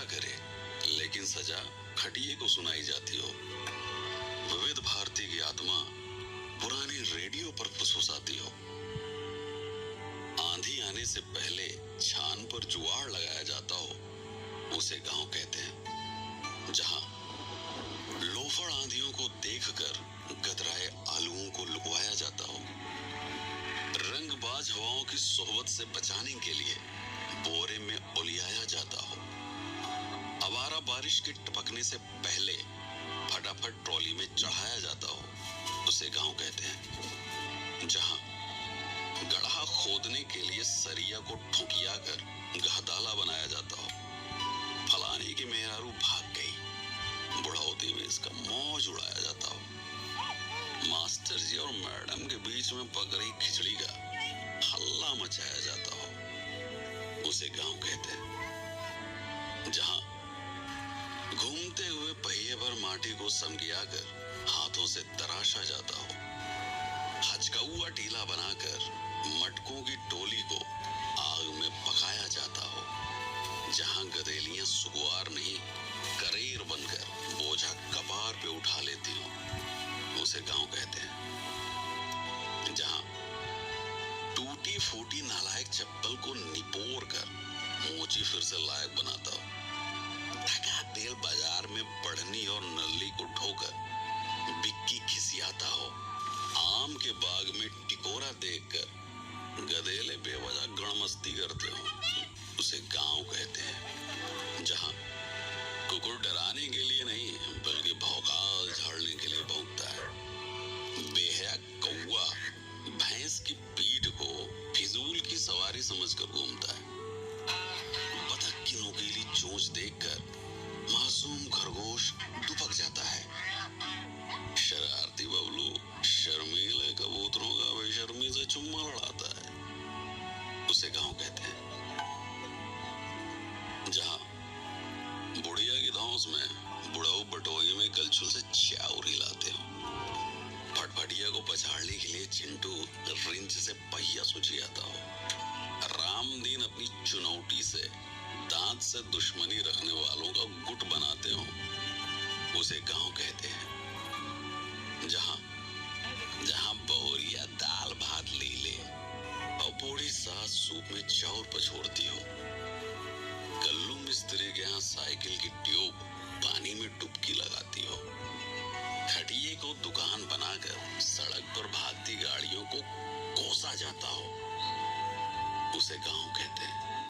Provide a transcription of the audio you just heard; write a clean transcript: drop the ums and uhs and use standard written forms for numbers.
करे, लेकिन सजा खटिए को सुनाई जाती हो। विविध भारती की आत्मा पुरानी रेडियो पर फुसफुसाती हो। आंधी आने से पहले छान पर जुआड़ लगाया जाता हो, उसे गांव कहते हैं। जहां लोफड़ आंधियों को देखकर गदराए आलुओं को लुकवाया जाता हो। रंगबाज हवाओं की सोहबत से बचाने के लिए बोरे में उलियाया जाता हो। अवारा बारिश के टपकने से पहले फटाफट ट्रॉली में चढ़ाया जाता हो, उसे गांव कहते हैं। जहां गड्ढा खोदने के लिए सरिया को ठुकिया कर गहदाला बनाया जाता हो। फलाने की मेहरारू भाग गई, बुढ़ौती में इसका मौज उड़ाया जाता हो। मास्टर जी और मैडम के बीच में पक रही खिचड़ी का हल्ला मचाया जाता हो, उसे गांव कहते हैं। जहां घूमते हुए पहिए पर माटी को समगिया कर हाथों से तराशा जाता हो। हचकौआ टीला बनाकर मटकों की टोली को आग में पकाया जाता हो। जहां गधेलियां सुगवार नहीं करेर बनकर बोझा कपार पे उठा लेती हो, उसे गांव कहते हैं। जहां टूटी फूटी नालायक चप्पल को निपोर कर मोची फिर से लायक बनाता हो। ठगा तेल बाजार में बढ़नी और नल्ली को ठोकर बिक्की खिसियाता हो। आम के बाग में टिकोरा देखकर गधेले बेवजह गणमस्ती करते हो, उसे गांव कहते हैं। जहां कुकुर डराने के लिए नहीं बल्कि भौकाल झाड़ने के लिए भौंकता है। बेहया कौआ भैंस की पीठ को फिजूल की सवारी समझकर घूमता है। बतख की नोकीली चोंच देखकर मासूम खरगोश दुबक जाता है। शरारती बबलू शर्मीले कबूतरों का बेशर्मी से चुम्मा लड़ाता है, उसे गांव कहते हैं। जहां बुढ़िया की धौंस में बुढ़ाऊ बटोही में कलछुल से चाउर हिलाते हो। फटफटिया को पछाड़ने के लिए चिंटू रिंच से पहिया सुझियाता हो। रामदीन अपनी चुनौती से दांत से दुश्मनी रखने वालों का गुट बनाते हो, उसे गांव कहते हैं। जहां बहुरिया दाल भात ले ले और बूढ़ी सास सूप में चाउर पछोड़ती हो। कल्लू मिस्त्री के यहाँ साइकिल की ट्यूब पानी में डुबकी लगाती हो। खटिए को दुकान बनाकर सड़क पर भागती गाड़ियों को कोसा जाता हो, उसे गांव कहते हैं।